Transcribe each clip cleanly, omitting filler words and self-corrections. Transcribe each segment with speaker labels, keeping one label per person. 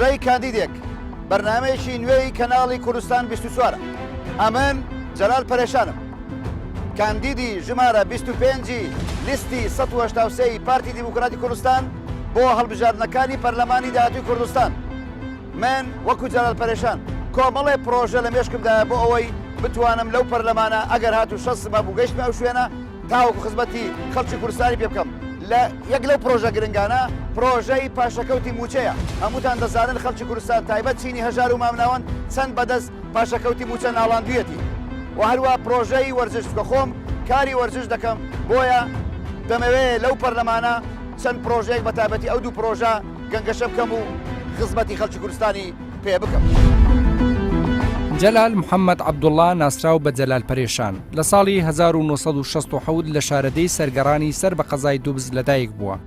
Speaker 1: پرۆژەی کاندیدێک بەرنامەیەکی نوێی کەناڵی کوردستان 24 ئەمن جەلال پەرێشانم کاندیدی ژمارە 25 لیستی 183 پارتی دیموکراتی کوردستان بۆ هەڵبژاردنەکانی پەرلەمانی داهاتووی کوردستان من وەکو جەلال پەرێشان کۆمەڵێ پرۆژە لە مێشکمدا بۆ ئەوەی بتوانم لەو پەرلەمانە ئەگەر هاتو شەسمە بوو گەشتمە ئەو شوێنە تاوەکو خزمەتی خەڵکی کوردستانی پێ بکەم لە یەک لەو پرۆژە گرنگانە پرۆژەی پاشەکەوتی موچەیە هەمووتان دەزانن خەڵکی کوردستان تایبەت چینی هەژار و مامناوەن چەند بەدەست پاشەکەوتی موچە ناڵاندویەتی و هەروە پرۆژەی وەرزش کە خۆم کاری وەرزش دەکەم بۆیە دەمەوێت لەو پەرلەمانە چەند پرۆژەیەک بە تایبەتی ئەو دوو پرۆژە گەنگەشە بکەم و خزمەتی خەڵکی کوردستانی پێ بکەم.
Speaker 2: جەلال محەممەد عەبدوڵڵا ناسراو بە جەلال پەرێشان لە ساڵی 1960 لە شارەدەی سەرگەڕانی سەر بە قەزای دووبز لەدایک بووە.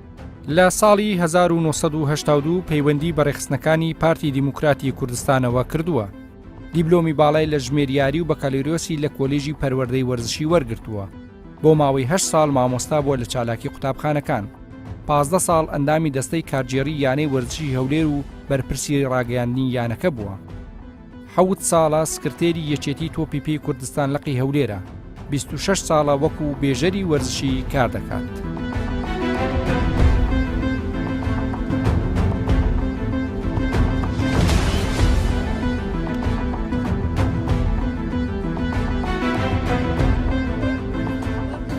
Speaker 2: لە ساڵی 1982 پەیوەندی بە ڕێخستنەکانی پارتی دیموکراتی کوردستانەوە کردووە. دیبلۆمی باڵای لە ژمێریاری و بەکالۆریۆسی لە کۆلیژی پەروەردەی وەرزشی وەرگرتووە. بۆ ماوەی 8 ساڵ مامۆستا بووە لە چالاکی قوتابخانەکان. 15 ساڵ ئەندامی دەستەی کارگێڕی یانەی وەرزشی هەولێر و بەرپرسی ڕاگەیاندنی یانەکە بووە. 7 ساڵە سکرتێری یەکێتی تۆپی پێی کوردستان لەقی هەولێرە. 26 ساڵە وەکو بێژەری وەرزشی کار دەکات.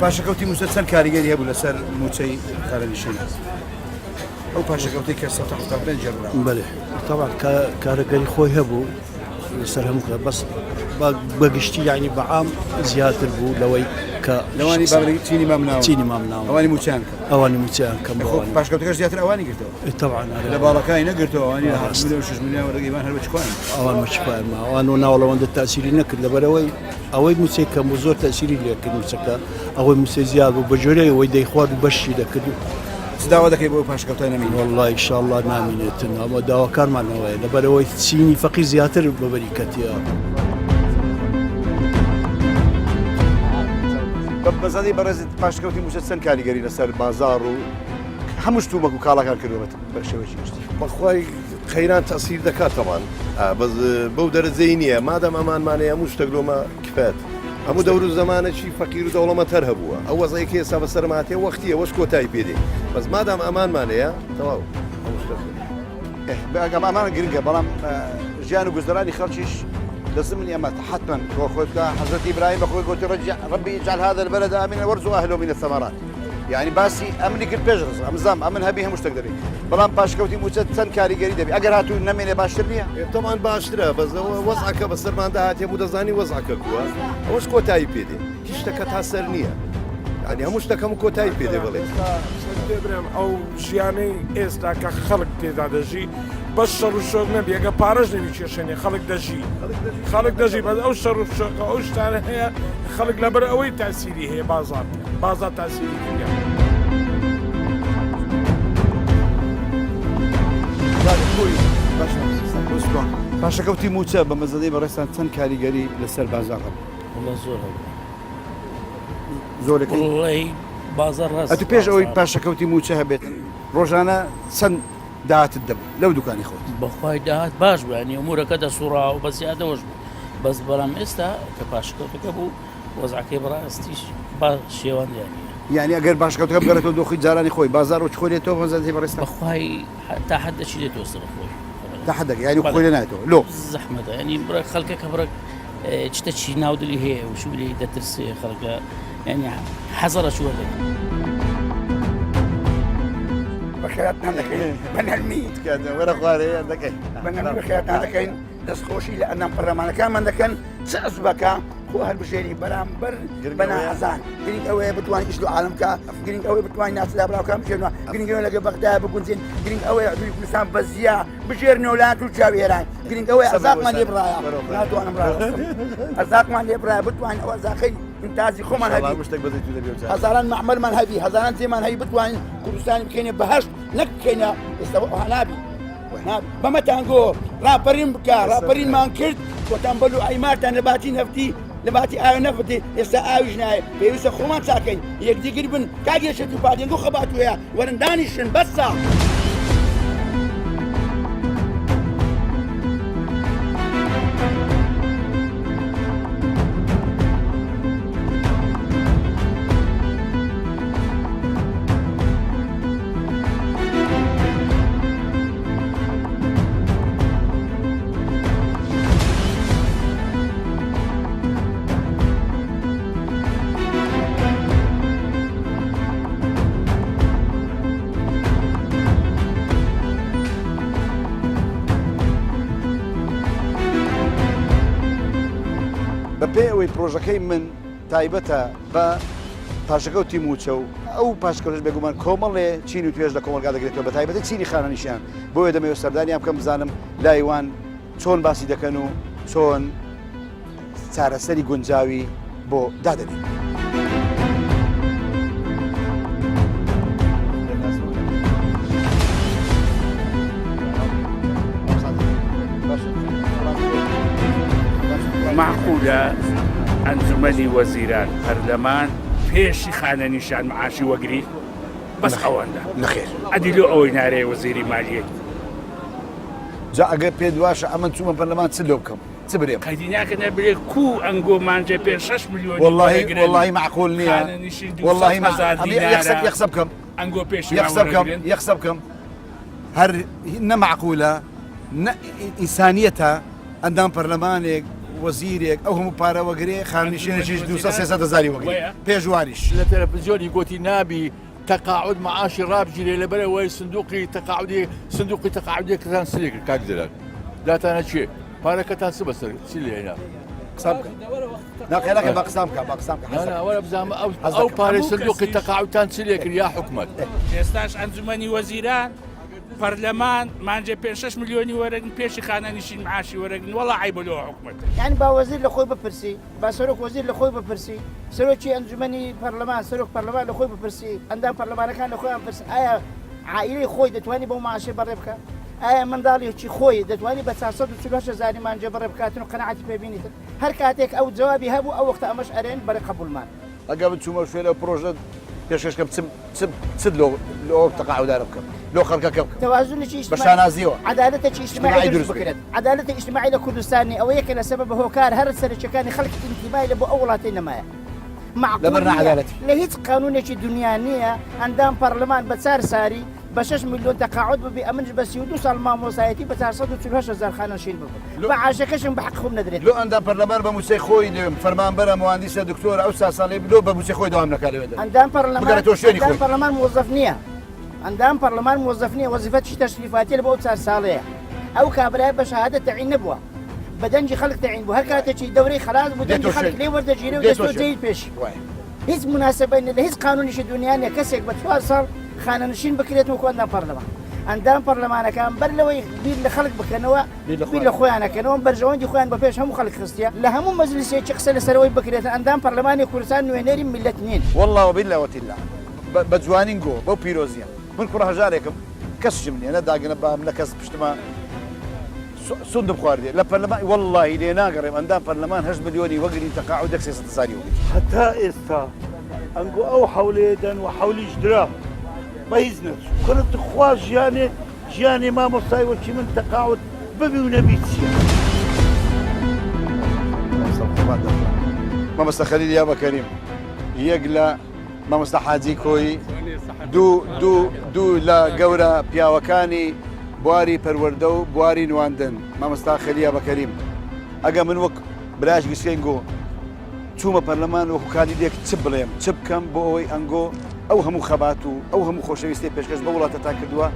Speaker 1: پاشەکەوتی موچە چەند کاریگەری هەبوو لەسەر موچەی کارەنیشین ئەو پاشەکەوتی کە 175 جەرا
Speaker 3: بەێ تاوان کارەگەری خۆی هەبوو لەسەر هەموو بەس بەگشتی یعنی بەعام زیاتر بوو لەوەی کە
Speaker 1: لەوانی بابلەی چینی مامناوە
Speaker 3: چینی مامناوە
Speaker 1: ئەوانی موچیان
Speaker 3: ئەوانی موچیان کەم
Speaker 1: پاشەکەوتەکەش زیاتر ئەوانی گرتەوە
Speaker 3: طبعا
Speaker 1: لە باڵەکانی نەگرتەوە ئەوانی 6 ملیۆن وەرەگەیمان هەر بچکوان
Speaker 3: ئەوان مەچکوان ئەوان و ناوەڵەوەندە تاسیری نەکرد لەبەرەوەی ئەوەی موچەی کەم و زۆر تاسیری لێکرد موچەکە ئەوەی موچە زیاد بوو بە جۆرەی ئەوەی دەیخوارد و بەشی دەکرد
Speaker 1: داوا دەکەی بۆ پاشەکەوتای نەمین
Speaker 3: والله ئینشاءالله نامینێتن ئەمە داواکارمانەوەیە لەبەرەوەی چینی فەقیر زیاتر بەبەری کەتیە
Speaker 1: بەزادی بەڕێزی پاشەکەوتی موچە چەند کاریگەری لەسەر بازاڕ و هەموو شتومەک و کاڵاکان کردوێت بە شێوەیەکی گشتی
Speaker 4: بەخوای خەیران تەسیر دەکات تەمان بەس بەو دەرەجەی نییە مادەم ئەمانمانەیە هەموو شتێک لۆمە کفات هەموو دەور و زەمانەی فەقیر و دەوڵەمەندتر هەبووە ئەو وەزەیەکی ئێستا بە سەرماتێ وەختی ئەوەش کۆتایی پێدێ بەس مادام ئەمانمانەیە تەواو
Speaker 1: ئەگەم ئەمانە گرنگە بەڵام ژیان و گوزەرانی خەڵکیش لازم أمة حتما وأخوك حضرة إبراهيم أخوك قلت ربي اجعل هذا البلد آمنا وارزق أهله من الثمرات يعني باسي أمني كل بيجرز أمزام أمنها بيها مش تقدرين بلان باش كوتي موتسن كاري قريدة بي أجر هاتو نمينة باشتر بيها
Speaker 4: طبعا باشترها بس وضعك بس ما عندها هاتي بود زاني وضعك كوا وش كوتاي بيدي كيشتك تحسرنية يعني همش تكم كوتاي بيدي بلي
Speaker 5: دەبرێم ئەو ژیانەی ئێستا کە خەڵک تێدا دەژی بەس شەڕ و شۆک نەبی ئەگە پارەش نەبی کێشێنێ خەڵک دەژی بەس ئەو شەڕ و شۆکە ئەو شتانە هەیە خەڵک لەبەر ئەوەی تاسیری هەیە بازار تاسیری کردیان
Speaker 1: پاشەکەوتی موچە بە مەزەدەی بەڕێستان چەند کاریگەری لەسەر بازار
Speaker 6: والله زۆر
Speaker 1: زۆرەکەی
Speaker 6: والله بازار هەست
Speaker 1: ئەتو پێش ئەوەی پاشەکەوتی موچە هەبێت ڕۆژانە چەند داهاتت دەبوو لەو دوکانی خۆت
Speaker 6: بەخوای داهات باش بوو ینی ئەمورەکە دەسوڕا و بە زیادەوەش بوو بەس بەڵام ئێستا کە پاشەکەوتەکە بوو وەزعەکەی بەڕاستیش با شێوان
Speaker 1: یعنی ئەگەر پاشەکەوتەکە بگەڕێتەوە دۆخی جارانی خۆی بازار و خۆرێتەوە مەزەدەی بەڕێستا
Speaker 6: بەخوای تا حەدەچی دێتەوە سەر خۆی
Speaker 1: تا حەدەکە یعنی خۆی لێ نایەتەوە لۆ
Speaker 6: زەحمەتە ینی بڕێک خەڵکەکە بڕێک شتێکی ناودلی هەیە و شوولەی دەترسێ خەڵکە ینی حەزەرە شووە دەکەن
Speaker 7: بەخێراتان دەکەین بەنەرمی
Speaker 1: وەرە خوارەیە دەکەین
Speaker 7: بەنەرمی بەخێراتان دەکەین دەستخۆشی لە ئەندام پەرلەمانەکانمان دەکەن چ ئەزوبەکە خۆ هەربژێری بەرامبەر بەناحەزان گرنگ ئەوەیە بتوانین ئیش لە عالمکە گرنگ ئەوەی بتوانین ناسدا بڕاوکان بژێنەوە گرنگ ئەوەی لەگە بەغداد بگونجێن گرنگ ئەوەی عدووی کوردستان بەزیە بژێرنەوە لات و چاوێران گرنگ ئەوەی ئەرزاقمان لێ بڕایە ناتوانم ڕاوەستم ئەرزاقمان لێ بڕایە بتوانین ئەو ئەرزاقەی انتازی خۆمان هەبی هەزاران معمەلمان هەبی هەزاران جێمان هەبی بتوانین کوردستانی بکەینە بەهەشت نەک بکەینە ئێستا هەنابی بەمەتانگۆ ڕاپەرین بکە ڕاپەرینمان کرد کۆتان بەل و ئایمارتان لە باتی نەفتی لە باتی ئاوی نەفتی ئێستا ئاویش نایە پێویستە خۆمان چاکەین یەکدیگر بن کاگێشێت و پادێنگ و خەباتوەیە وەرندانیشن بەسە
Speaker 1: بەپێ ئەوەی پرۆژەکەی من تایبەتە بە پاشەکە و تیموچە و ئەو پاشکەش بێگومان کۆمەڵێ چین و توێژ لە کۆمەلگا دەگرێتەوە بە تایبەتی چینی خانەنیشیان بۆیە دەمەوێت سەردانیان بکەم بزانم لایوان چۆن باسی دەکەن و چۆن چارەسەری گونجاوی بۆ دادەنین.
Speaker 8: معقولە ئەنجومەنی وەزیران پەرلەمان پێشی خانەنیشان معاشی وەگری بەس ئەوەندە
Speaker 1: نەخێر
Speaker 8: ئەدی لۆ ئەوەی نارێ وەزیری مالیەت
Speaker 1: جا ئەگەر پێ دواشە ئەمە چوومە پەرلەمان چ لۆ بکەم چ برێم
Speaker 8: قەیدی ناکەنە بڵێ کو ئەنگۆمانجێ پێ 6 میلیۆن
Speaker 1: والله معقول نییە والله یەخسە بکەم
Speaker 8: ئەنگۆ پێشی
Speaker 1: یەخسە بکەم هەر نەمعقولە ئینسانیەتە ئەندام پەرلەمانێک وەزیرێک ئەو هەموو پارەوەگرێ خانیشێنێکیش 200 وەگرێ پێشوانیش
Speaker 9: لە تەلەڤیزیۆنی گوتی نابی تەقاعد معاشی ڕابگیرێ لەبەرەوەی سندوقی تەقاعدی کەتان سلێ کرد کاک دەرات داتانە چێ پارەکەتان س بەسەر چی لێنا
Speaker 1: قسام ناقێنەکە بە قسام کە بە قسام
Speaker 9: وەرە بزانمە ئەو پارەی سندوقی تەقاعدتان چ لێ کرد یا حکومەت
Speaker 8: ئێستاش ئەنجومەنی وەزیران پەرلەمان مانجێ پێ 6 میلیۆنی وەرەگن پێشی خانەنیشین معاشی وەرەگن وەڵا عیبەوە حکومەت
Speaker 10: یعنی با وەزیر لە خۆی بپرسی با سەرۆک وەزیر لە خۆی بپرسی سەرۆکی ئەنجومەنی پەرلەمان سەرۆک پەرلەمان لە خۆی بپرسی ئەندام پەرلەمانەکان لە خۆیان پرسی ئایا عائیلەی خۆی دەتوانانی بەو معاشی بەڕێ بکە ئایا منداڵێکی خۆی دەتوانانی بە 440 مانجێ بەڕێ بکاتن و قەنەعەتی پێبینیتن هەر کاتێک ئەو جوابی هەبوو ئەو وەختە ئەمەش ئەرێن بەرە قبولمان
Speaker 1: ئەگە بچوومە فێرە پرۆژە پێشکەشکەم چ لۆ تەقاعددار بکەم لۆ خەڵکەکە بکەم
Speaker 10: توازنێکی
Speaker 1: بەشانازیەوە
Speaker 10: عدالەتێکی اجتماعی دروست بکرێت عدالەتی اجتماعی لە کوردستانی ئەوە یەکە لە سەبەب هۆکار هەر سەرچەکانی خەڵکی ئینتیمای لە بۆ ئەو وڵاتی نەمایە معقول لە هیچ قانونێکی دنیا نییە ئەندام پەرلەمان بە 4 ساری بە 6 میلیۆن تەقاعد ببی ئەمنش بە 32 ساڵ مامۆسایەتی بە 440,000 خانەشین ببن بە عاشەکەشم بە حەق خۆم نەدرێت
Speaker 1: لۆ ئەندام پەرلەمان بە موسەی خۆی فەرمانبەرە مهندسە دکتۆر ئەو ساڵی لۆ بە موسەی خۆی دەوام نەکات لەوێدا
Speaker 10: ئەندام پەرلەمان موظف نییە ئەندام پەرلەمان موظف نییە وەزیفەتی تەشریفاتی لە بۆ 4 ساڵەیە ئەو کابرای بە شەهادەت تەعین نەبووە بەدەنجی خەڵک تەعین بوو هەر کاتێکی دەورەی خەلاص بوو دەنجی خەڵک لێ وەردەگیرێ و دەستۆ جێی پێشی هیچ مناسبەی لە هیچ قانونیشی دنیا نیە کەسێک بە 4 ساڵ خانەنشین بکرێت وەکو ئەندام پەرلەمان ئەندام پەرلەمانەکان بەر لەوەی بیر لە خەڵک بکەنەوە بیر لە خۆیانەکەنەوە بەرژەوەندی خۆیان بە پێش هەموو خەڵک خستیە لە هەموو مەجلیسێکی قسە لەسەرەوەی بکرێتن ئەندام پەرلەمانی کوردستان نوێنەری میلەت نین
Speaker 1: والله وبالله وتلا بە جوانین گۆ بەو پیرۆزیە من کوڕە هەژارێکم کەسشم نیە نەداگەنە بام لە کەس پشتمە سند بخواردێ لە پەرلەمان والله لێ ناگەڕێم ئەندام پەرلەمان 8 میلیۆنی وەگری تەقاعد 600 ساری وەگری
Speaker 11: هەتا ئێستا ئەنگۆ ئەو حەولێدەن و حەولیش درا بە هیچ نەچوو کڕت خوا ژیانی مامۆستای وەکی من تەقاعد ببی و نەبی چییە
Speaker 1: مامۆستا خەلیل یا بەکەریم یەک لە مامۆستا حاجی کۆی دوو لە گەورە پیاوەکانی بواری پەروەردە و بواری نواندن مامۆستا خەلیل بەکەریم ئەگە من وەک براش گشتین گۆ چوومە پەرلەمان وەکو کاندیدێک چ بڵێم چ بکەم بۆ ئەوەی ئەنگۆ ئەو هەموو خەبات و ئەو هەموو خۆشەویستی پێشکەش بە وڵاتە تا کردووە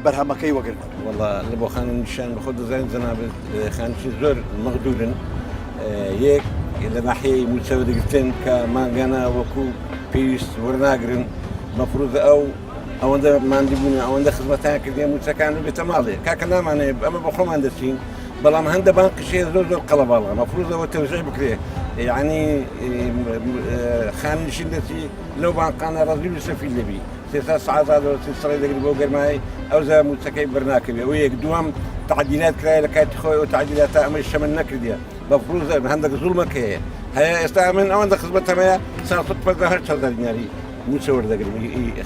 Speaker 1: بەرهەمەکەی وەگرن
Speaker 3: والله لە بۆ خانەنیشان بە خۆ دەزانین جەنابەت خانشی زۆر مەغدورن یەک لە ناحیەی موچەوە دەگرتن کە ماگانە وەکو پێویست وەرناگرن مەفروضە ئەوەندە ماندیبوون ئەوەندە خزمەتیان کردیان موچەکان بێتە ماڵێ کاکە نامانێ ئەمە بە خۆمان دەچین بەڵام هەندە بانقشێ زۆر قەڵەباڵە مەفروضەوە تەوزیع بکرێ یعنی خانشین دەچی لەو بانقانە ڕەزی و سەفیل دەبی 300 ساعات سەڵی دەگری بۆ گەرمایی ئەوزە موچەکەی بەرناکەوێ ئەو یەک دووەم تعدیلات کرایە لە کاتی خۆی ئەو تعدیلاتە ئەمەی شەمن نەکردیە مەفروضە هەندێک زوڵمەکە هەیە ئێستا من ئەوەندە خزمەتەمەیە 450 دیناری موچە وەردەگرم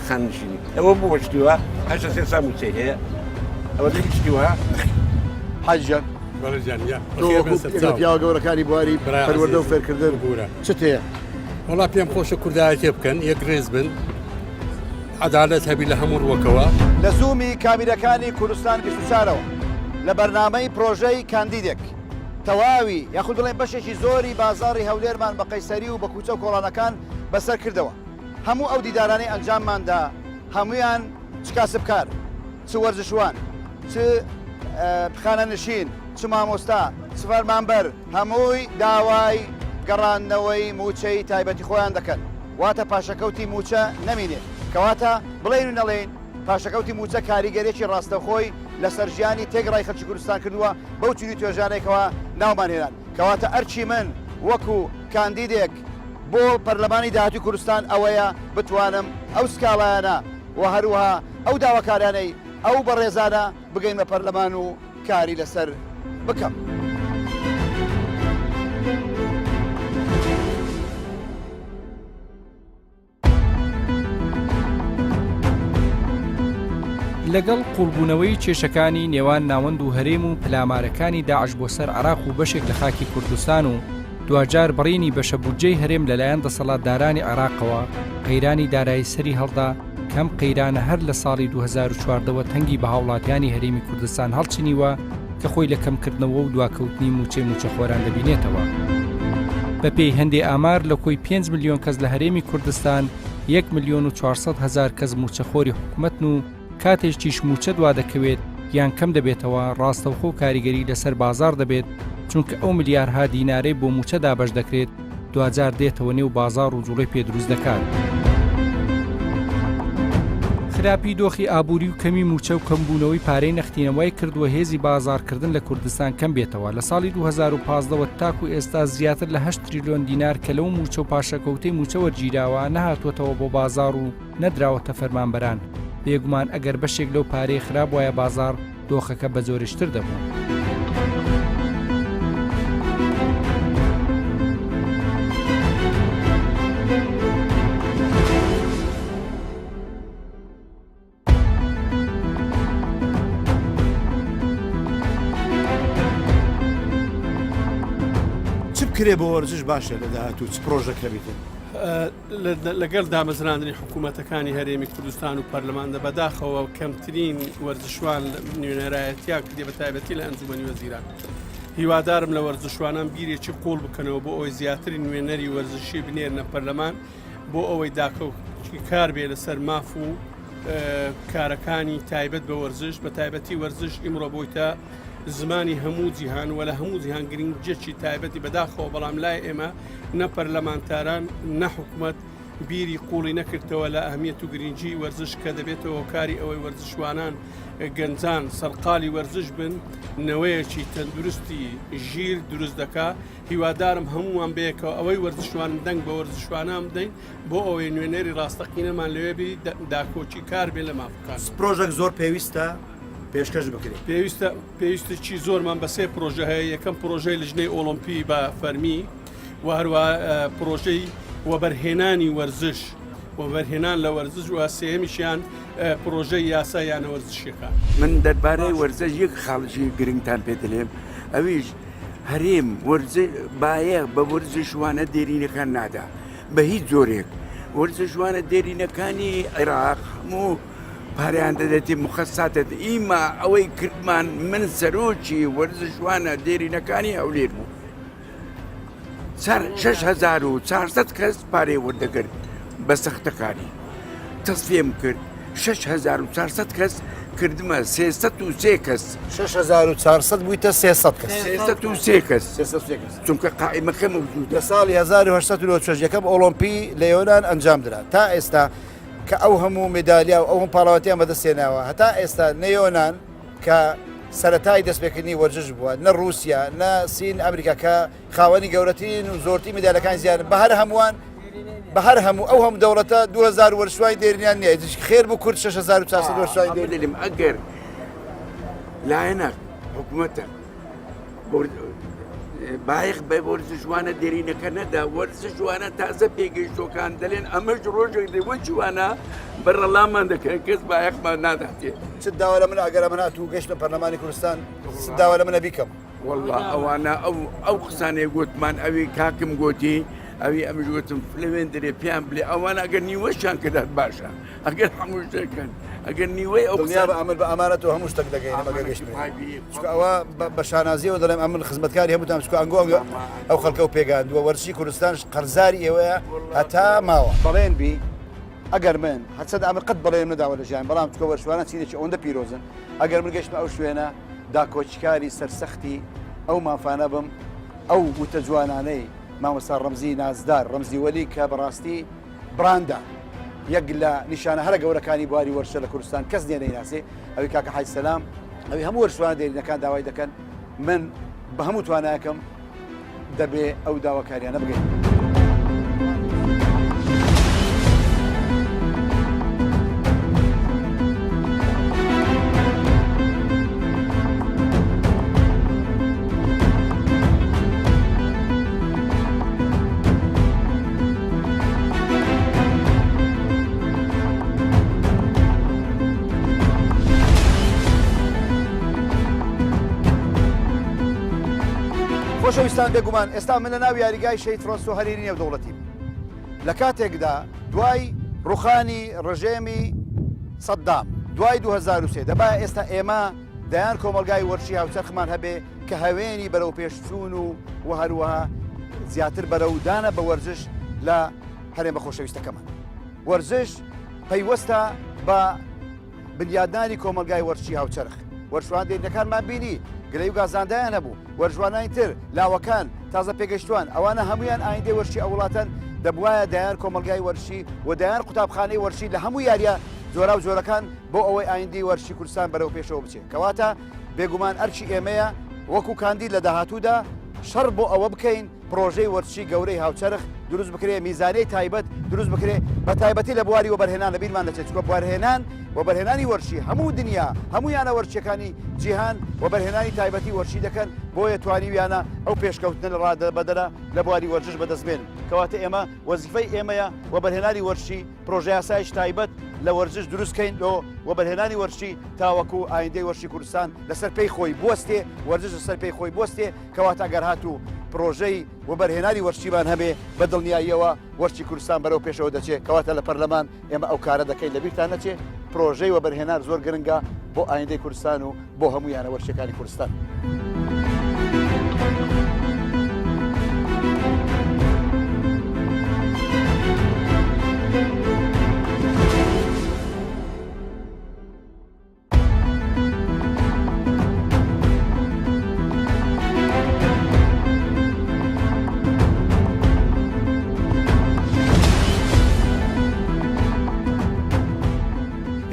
Speaker 3: خانشینی ئەوە بۆ وەشتیوە 800 موچەی هەیە ئەوە شتیوە
Speaker 1: حاجیان پیاوە گەورەکانی بواری پەروەردە و فێرکردن چ هەیە
Speaker 12: وڵا پێم خۆشە کوردایەتێ بکەن یەک ڕێز بن عەدالەت هەبی لە هەموو ڕووەکەوە
Speaker 1: لە زوومی کامیرەکانی کوردستان 24ەوە لە بەرنامەی پرۆژەی کاندیدێک تەواوی یاخود بڵێن بەشێکی زۆری بازاڕی هەولێرمان بە قەیسەری و بە کوچە و کۆڵانەکان بەسەر کردەوە هەموو ئەو دیدارانەی ئەنجامماندا هەمویان چ کاسبکار چ وەرزشوان چ خانەنشین چ مامۆستا چ فەرمانبەر هەمووی داوای گەڕانەوەی موچەی تایبەتی خۆیان دەکەن واتە پاشەکەوتی موچە نەمینێت کەواتە بڵێن و نەڵێن پاشەکەوتی موچە کاریگەرێکی ڕاستەخۆی لەسەر ژیانی تێگەڕای خەڵکی کوردستان کردووە بەو چوری توێژانێکەوە ناومان هێنان کەواتە ئەرچی من وەکو کاندیدێک بۆ پەرلەمانی داهاتوی کوردستان ئەوەیە بتوانم ئەو سکاڵایانە و هەروەها ئەو داواکارانەی ئەو بەڕێزانە بگەینمە پەرلەمان و کاری لەسەر بکەم.
Speaker 2: لەگەڵ قوڵبوونەوەی کێشەکانی نێوان ناوەند و هەرێم و پلامارەکانی داعش بۆ سەر عراق و بەشێک لە خاکی کوردستان و دوجار بڕینی بەشە بودجەی هەرێم لەلایەن دەسەڵاتدارانی عراقەوە قەیرانی دارایی سەری هەڵدا کەم قەیرانە هەر لە ساڵی 2014ەوە تەنگی بە هاوڵاتیانی هەرێمی کوردستان هەڵچنیوە کە خۆی لە کەمکردنەوە و دواکەوتنی موچەخۆران دەبینێتەوە. بەپێی هەندێ ئامار لە کۆی 5 ملیۆن کەس لە هەرێمی کوردستان 1,400,000 کەس موچەخۆری حکوومەتن و کاتێکیش موچە دوا دەکەوێت یان کەم دەبێتەوە ڕاستەوخۆ و کاریگەری لەسەر بازار دەبێت چونکە ئەو ملیارها دینارەی بۆ موچەدا بەش دەکرێت دوجار دێتەوە نێو بازار و جوڵەی پێدروست دەکات. خراپی دۆخی ئابووری و کەمی موچە و کەمبوونەوەی پارەی نەختینەوەی کردووە هێزی بازارکردن لە کوردستان کەم بێتەوە. لە ساڵی 2015ەوە تاکو ئێستا زیاتر لە 8 تریلیۆن دینار کە لەو موچە و پاشەکەوتەی موچە وەرگیراوە نەهاتوەتەوە بۆ بازار و نەدراوەتە فەرمانبەران. بێگومان ئەگەر بەشێک لەو پارەی خراپ وایە بازار دۆخەکە بە زۆرشتر دەبوو.
Speaker 13: چ بکرێ بۆ وەرزش باشە لە داهاتوو چ پرۆژەکە بیتن؟
Speaker 12: لەگەڵ دامەزراندنی حکوومەتەکانی هەرێمی کوردستان و پەرلەماندا بەداخەوە کەمترین وەرزشوان نوێنەرایەتیا کردێ بە تایبەتی لە ئەنجومەنی وەزیران. هیوادارم لە وەرزشوانان بیرێکی قوڵ بکەنەوە بۆ ئەوەی زیاتری نوێنەری وەرزشی بنێرنە پەرلەمان بۆ ئەوەی داکەوتی کار بێ لەسەر ماف و کارەکانی تایبەت بە وەرزش بە تایبەتی وەرزش ئیمڕۆ بۆیتە زمانی هەموو جیهان و لە هەموو جیهان گرنگجێکی تایبەتی بەداخەوە بەڵام لای ئێمە نە پەرلەمانتاران نە حکوومەت بیری قوڵی نەکردەوە لە ئەهمیەت و گرنگی وەرزش کە دەبێتەوە کاری ئەوەی وەرزشوانان گەنجان سەرقالی وەرزش بن نەوەیەکی تەندروستی ژیر دروست دەکا. هیوادارم هەمووان بەیەکەوە ئەوەی وەرزشوان دەنگ بە وەرزشوانان بدەین بۆ ئەوەی نوێنەری ڕاستەقینەمان لەوێبی داکۆچی کار بێ لە مافەکان.
Speaker 13: پرۆژێک زۆر پێویستە پێشکەش بکرێت.
Speaker 12: پێویستە چی زۆرمان بە سێ پرۆژە هەیە. یەکەم پرۆژەی لژنەی ئۆلۆمپی بە فەرمی و هەروە پرۆژەی وەبەرهێنانی وەرزش وەبەرهێنان لە وەرزش و سێمیشیان پرۆژەی یاسا یانە وەرزشیەکە.
Speaker 14: من دەربارەی وەرزش یەک خاڵژی گرنگتان پێ دەڵێم ئەویش هەرێم باەیە بە وەرزشوانە دێرینەکان نادا بە هیچ جۆرێک. وەرزشوانە دێرینەکانی عێراق هەموو پاریان دەدەێتی مخەساتت ئیما ئەوەی کردمان من سەرۆکی وەرزشوانە دێرینەکانی هەولێر بوو 6,400 کەس پارێ وەردەگرت بە سەختەکانی تەسفێم کرد 6,400 کەس کردمە 303 کەس
Speaker 13: 6,400 بوویتە 300 کەس
Speaker 14: 303 کەس چونکە قائمەکە موجود
Speaker 13: لە ساڵی 1940 یەکەم ئۆلۆمپی لە یۆنان ئەنجام درا تا ئێستا کە ئەو هەموو مێدالیا و ئەو هەم پاڵاوەتیان بەدەستێناوە هەتا ئێستا نەیۆنان کە سەرەتای دەستپێکردنی وەرزش بووە نە رووسیا نە سین ئەمریکا کە خاوەنی گەورەترین و زۆرتی مێدالەکان زیان بە هەر هەمووان بە هەر هەموو ئەو هەموو دەوڵەتە 2000 وەرزشوانی دێرینیان نییە خێر بوو کورد 6,400 وەرزشوانی
Speaker 14: دێرین ئەگەر لایەنە حکوومەتە بايق بورزشوانا ديرينك ندا ورزشوانا تازه بيجيشوكان دلين امج روجك دي وجوانا برا الله ما عندك كيس بايق ما نادحتي
Speaker 13: سدا ولا من اقرا مناتو قش برلماني كردستان سدا ولا من بكم
Speaker 14: والله او انا او قساني قلت من ابي كاكم قوتي ابي امج قلت فلوين دري بيان بلي او انا اقني وشان كذا باشا اقل حموش كان اقني وي او
Speaker 13: النيابه عمل بامانته هم مشتقدقين ما قاش شكو او بشانازي ودلم عمل خدمتكاري هم تام شكو انغو او خلقو بيغان دو ورشي كردستان قرزاري اتا ماوا
Speaker 1: بلين بي اگر من حتى عمل قد بلين ندا ولا جان بلام شكو ورشوانا سيدي اون دا بيروزن اگر من قش او شوينا دا كوچكاري سرسختي او ما فانا بم او متجواناني مامۆستا ڕەمزی نازدار ڕەمزی وەلی کە بەڕاستی براندا یەک لە نیشانە هەرە گەورەکانی بواری وەرشە لە کوردستان کەس نێ نەیناسێ ئەوی کاکە حاج سەلام ئەوی هەموو وەرشوانە دێرینەکان داوای دەکەن من بە هەموو توانایەکەم دەبێ ئەو داواکاریانە بگەین. خۆشەویستان بێگومان ئێستا من لە ناو یاریگای شەید فرۆنسۆ هەرێری نێودەوڵەتیم لە کاتێکدا دوای ڕوخانی ڕژێمی سەدام دوای 2003 دەبا ئێستا ئێمە دەیان کۆمەلگای وەرشی هاوچەرخمان هەبێ کە هەوێنی بەرەو پێشچوون و هەروەها زیاتر بەرەودانە بە وەرزش لە هەرێمە خۆشەویستەکەمان. وەرزش پەیوەستە بە بنیادنانی کۆمەلگای وەرشی هاوچەرخ. وەرشوان دێرینەکانمان بینی گرەی و گازاندایان هەبوو وەرژوانانی تر لاوەکان تازە پێگەشتوان ئەوانە هەمویان ئایندەی وەرشی ئەوڵاتەن دەبوایە دایان کۆمەلگای وەرشی و دایان قوتابخانەی وەرشی لە هەموو یاریە جۆرا و جۆرەکان بۆ ئەوەی ئایندەی وەرشی کوردستان بەرەو پێشەوە بچێت کەواتە بێگومان ئەرچی ئێمەیە وەکو کاندید لە داهاتوودا شەڕ بۆ ئەوە بکەین پرۆژەی وەرشی گەورەی هاوچەرخ دروست بکرێ میزانەی تایبەت دروست بکرێ بە تایبەتی لە بواری وەبەرهێنان لەبیرمان دەچێت چکۆ بوارهێنان وەبەرهێنانی وەرشی هەموو دنیا هەموویانە وەرچەکانی جیهان وەبەرهێنانی تایبەتی وەرشی دەکەن بۆیە توانیویانە ئەو پێشکەوتنە لە ڕادەبەدەرە لە بواری وەرزش بەدەستبێن کەواتە ئێمە وەزیفەی ئێمەیە وەبەرهێنانی وەرشی پرۆژه یاسایش تایبەت لە وەرزش دروستکەین بۆ وەبەرهێنانی وەرشی تاوەکو ئایندەی وەرشی کوردستان لەسەر پێی خۆی بوەستێ وەرزش لەسەر پێی خۆی بوەستێ کەواتە ئەگەر هاتوو پرۆژەی وەبەرهێنانی وەرشیمان هەبێ بە دڵنیاییەوە وەرشی کوردستان بەرەو پێشەوە دەچێت کەواتە لە پەرلەمان ئێمە ئەو کارە دەکەین لەبیرتان نەچێت پرۆژەی وەبەرهێنان زۆر گرنگە بۆ ئایندەی کوردستان و بۆ هەموویانە وەرشەکانی کوردستان.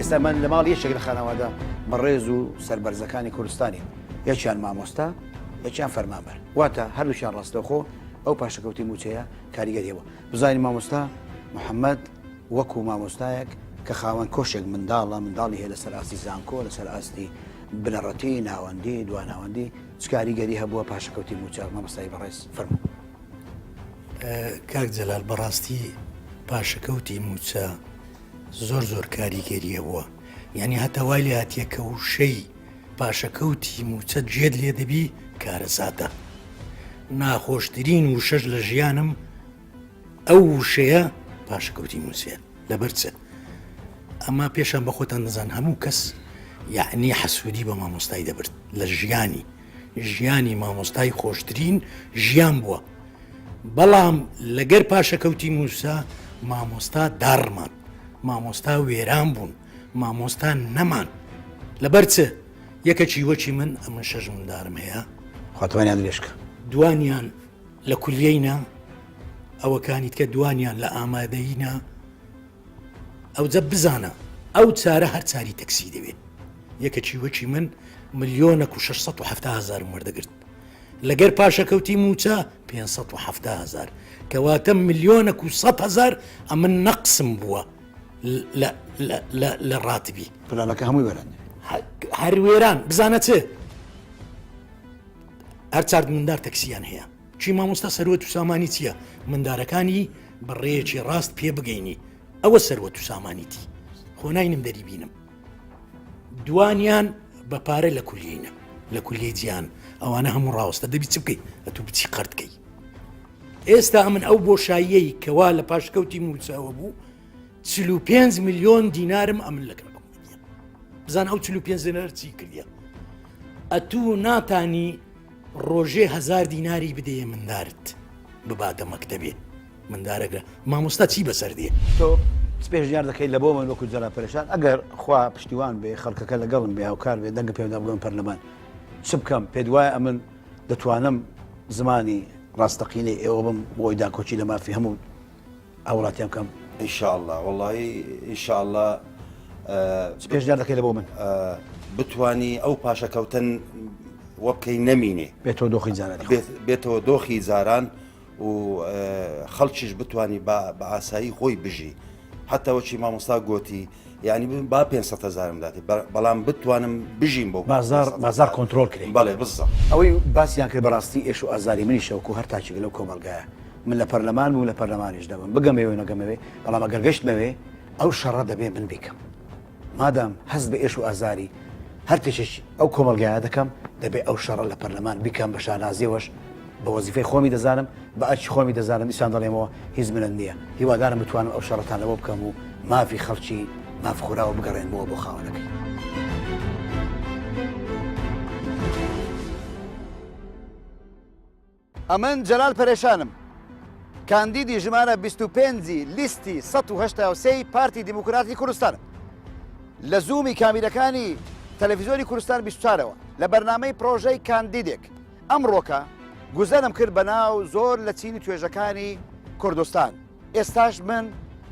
Speaker 1: ئێستا من لە ماڵ یەکێک لە خانەوەدا بەڕێز و سەربەرزەکانی کوردستانی یەکیان مامۆستا یەکیان فەرمانبەر واتە هەردووشیان ڕاستەوخۆ ئەو پاشەکەوتی موچەیە کاریگەریەوە بزانین مامۆستا محەممەد وەکو مامۆستایەک کە خاوەن کۆشێک منداڵی هەیە لەسەر ئاستی زانکۆ لەسەر ئاستی بنەڕەتی ناوەندی دواناوەندی چ کاریگەری هەبووە پاشەکەوتی موچە مامۆستای بەڕێز فەرموو.
Speaker 15: کاک جەلال بەڕاستی پاشەکەوتی موچە زۆر کاریگەریە بووە یعنی هەتا وای لێ هاتیەکە وشەی پاشەکەوتی موچە جێت لێ دەبی کارەساتە ناخۆشترین وشەش لە ژیانم ئەو وشەیە پاشەکەوتی موچەیە لەبەرچە ئەمە پێشان بە خۆتان دەزان هەموو کەس یعنی حەسوودی بە مامۆستای دەبرد لە ژیانی مامۆستای خۆشترین ژیان بووە بەڵام لەگەر پاشەکەوتی موسا مامۆستا داڕمان مامۆستا وێران بوون مامۆستا نەمان لەبەرچە یەکەچی وەچی من ئەمە شەژ مندارم هەیە
Speaker 1: خواتوانیان درێژکە
Speaker 15: دوانیان لە کولیەینا ئەوەکانیت کە دوانیان لە ئامادەینا ئەو جە بزانە ئەو چارە هەر چاری تەکسی دەوێت یەکەچی وەچی من 1,670,000 وەردەگرت لەگەر پاشەکەوتی موچە 570,000 کەواتە 1,100,000 ئەمن نەقسم بووە لە ڕاتبی
Speaker 1: پلانەکە هەمووی وەران
Speaker 15: هەر وێران بزانە چێ هەر چارد مندار تەکسیان هەیە چی مامۆستا سەروەت و سامانی چییە مندارەکانی بەڕێیەکی ڕاست پێ بگەینی ئەوە سەروەت و سامانیتی خۆ ناینم دەری بینم دوانیان بە پارە لە کولیینە لە کولیە جیان ئەوانە هەموو ڕاوستە دەبی چ بکەی ئەتوو بچی قەرتکەی ئێستا من ئەو بۆشاییەی کەوا لە پاشکەوتی موچەوە بوو 45 ملیۆن دینارم ئەمن لەکڕم بزان ئەو 45 دینار چی کردە ئەتوو ناتانی ڕۆژێ 1000 دیناری بدەیە مندارت بباتە مەکتەبێ مندارەگرە مامۆستا چی بەسەر دێ
Speaker 1: تۆ پێشنیار دەکەیت لە بۆ من وەکو جەلال پەرێشان ئەگەر خوا پشتیوان بێ خەڵکەکە لەگەڵم بێ هاوکار بێ دەنگە پێدا بگەم پەرلەمان چ بکەم پێ دوایە ئەمن دەتوانم زمانی
Speaker 7: ڕاستەقینەی ئێوە بم بۆی داکۆچی لە مافی هەموو ئاوڵاتیان بکەم
Speaker 1: إن شاء الله والله إن شاء الله
Speaker 7: پێشنیار دەکەی لە بۆ من
Speaker 1: بتوانی ئەو پاشەکەوتن وەبکەی نەمینێ
Speaker 7: بێتەوە دۆخی جارانی
Speaker 1: بێتەوە دۆخی زاران و خەڵکیش بتوانی بە ئاسایی خۆی بژی حتا وەچی مامۆستا گوتی یعنی با 500,000 داتی بەڵام بتوانم بژیم بۆ
Speaker 7: بازار کۆنتترۆل کرێ
Speaker 1: بەڵێ بزە
Speaker 7: ئەوەی باسییان کرد بەڕاستی ئێش و ئازاری منی شەوکو هەر تاچێک لەو کۆمەلگایە من لە پەرلەمان و لە پەرلەمانیش دەبم بگەمەوە نەگەمەوێ بەڵام ئەگەر گەشتمەوێ ئەو شەڕە دەبێ من بیکەم مادام هەست بە ئێش و ئازاری هەر تێشش ئەو کۆمەلگایە دەکەم دەبێ ئەو شەڕە لە پەرلەمان بیکەم بە شانازیەوەش بە وەزیفەی خۆمی دەزانم بە ئەچی خۆمی دەزانم دیسان دەڵێمەوە هیچ منە نییە هیوادارم بتوانم ئەو شەڕەتان لەوە بکەم و مافی خەڵکی مافخوراوە بگەڕێنەوە بۆ خاوەنەکەی
Speaker 1: ئەمن جەلال پەرێشانم کاندیدی ژمارە 25 لیستی 1970 پارتی دیموکراتی کوردستانم لە زوومی کامیرەکانی تەلەڤیزۆنی کوردستان 24ەوە لە بەرنامەی پرۆژەی کاندیدێک ئەمڕۆکە گوزەرم کرد بە ناو زۆر لە چینی توێژەکانی کوردستان ئێستاش من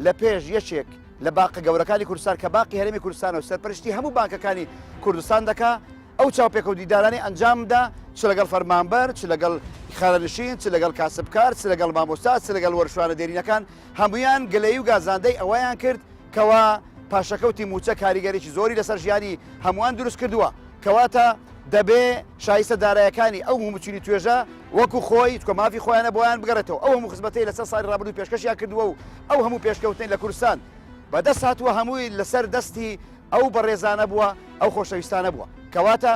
Speaker 1: لە پێش یەکێک لە باقە گەورەکانی کوردستان کە باقی هەرێمی کوردستان و سەرپەرشتی هەموو بانکەکانی کوردستان دەکا ئەو چاوپێکە و دیدارانی ئەنجامدا چ لەگەڵ فەرمانبەر چ لەگەڵ خانەنشین چ لەگەڵ کاسبکار چ لەگەڵ مامۆستا چ لەگەڵ وەرشوانە دێرینەکان هەمویان گلەیی و گازاندەی ئەوەیان کرد کەوا پاشەکەوتی موچە کاریگەرێکی زۆری لەسەر ژیانی هەمووان دروست کردووە کەواتە دەبێ شایستە دارایەکانی ئەو هەمووچینی توێژە وەکو خۆی کە مافی خۆیانە بۆیان بگەڕێتەوە ئەو هەموو خزمەتەی لەسەر ساڵی ڕابردوو پێشکەشیان کردووە و ئەو هەموو پێشکەوتنی لە کوردستان بەدەست هاتووە هەمووی لەسەر دەستی ئەو بەڕێزانە بووە ئەو خۆشەویستانە بووە کەواتە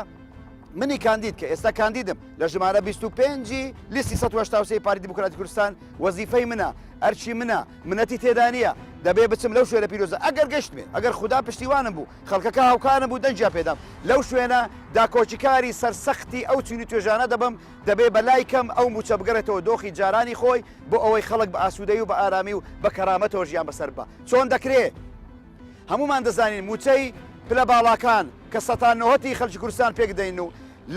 Speaker 1: منی کاندید کە ئێستا کاندیدم لە ژمارە 25 لیستی 1970 پارتی دیموکراتی کوردستان وەزیفەی منە ئەرچی منە منەتی تێدا نییە دەبێ بچم لەو شوێنە پیرۆزە ئەگەر گەشتمێ ئەگەر خوددا پشتیوانم بوو خەڵکەکە هاوکارم بوو دەنجیا پێدام لەو شوێنە داکۆچیکاری سەرسەختی ئەو چینی توێژانە دەبم دەبێ بەلای کەم ئەو موچە بگەڕێتەوە دۆخی جارانی خۆی بۆ ئەوەی خەڵک بە ئاسوودەی و بە ئارامی و بە کەرامەتەوە ژیان بەسەر بە چۆن دەکرێت هەمومان دەزانین موچەی پلە باڵاکان کە سەتانەوەتی خەڵکی کوردستان پێک دەین و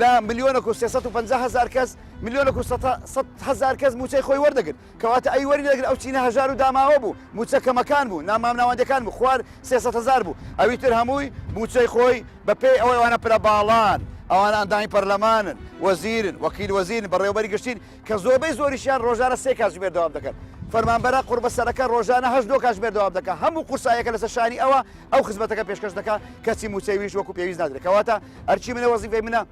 Speaker 1: لە 1,350,000 کەس 1,100,000 کەس موچەی خۆی وەردەگرت کەواتە ئەی وەری دەگرت ئەو چینە هەژار و داماوە بوو موچە کەمەکان بوو نامام ناوەندەکان بوو خوار 300,000 بوو ئەوی تر هەمووی موچەی خۆی بەپێی ئەوەی ئەوانە پلە باڵان ئەوانە ئەندامی پەرلەمانن وەزیرن وەکیل وەزیرن بەڕێوەبەری گشتین کە زۆربەی زۆریشیان ڕۆژانە 3 کاتژمێر دەوام دەکەن فەرمانبەرە قوربەسەرەکە ڕۆژانە 8 کاتژمێر دەوام دەکات هەموو قورسایەکە لەسەر شانی ئەو خزمەتەکە پێشکەش دەکات کەچی موچەیویش وەکو پێویست نادرێت کەواتە ئەرچی منە وەزیفەی منە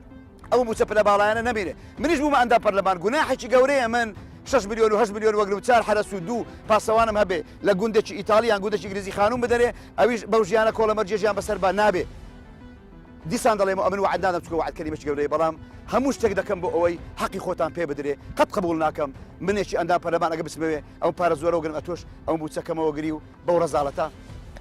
Speaker 1: ئەو موچە پلە باڵایانە نەبینێ منیش بوومە ئەندا پەرلەمان گوناحێکی گەورەیە من 6 میلیۆن و 8 میلیۆن وەگرم 4 حرەس و 2 پاسەوانم هەبێ لە گوندێکی ئیتالیان گوندێکی گرزی خانوم بدەرێ ئەویش بەو ژیانە کۆڵەمەرجێژیان بەسەر با نابێ دیسان دەڵێمە ئەمن وعددانم چکە وعد کەلیمەکی گەورەی بەڵام هەموو شتێک دەکەم بۆ ئەوەی حەقی خۆتان پێ بدرێ قەت قبول ناکەم منێکی ئەندا پەرلەمان ئەگە بسمەوێ ئەو پارە زۆرە وگرم ئەتۆش ئەو موچەکەمەوە گری و بەو ڕەزاڵەتە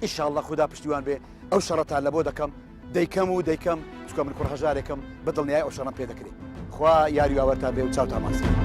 Speaker 1: ئینشاءالله خوددا پشتیوان بێ ئەو شەڕەتان لە بۆ دەکەم دەیکەم چکە من کوڕ هەژارێکم بەدڵنیای ئەو شەڕەم پێ دەکرێت خوا یاری باوەرتان بێ و چاوتان ماسی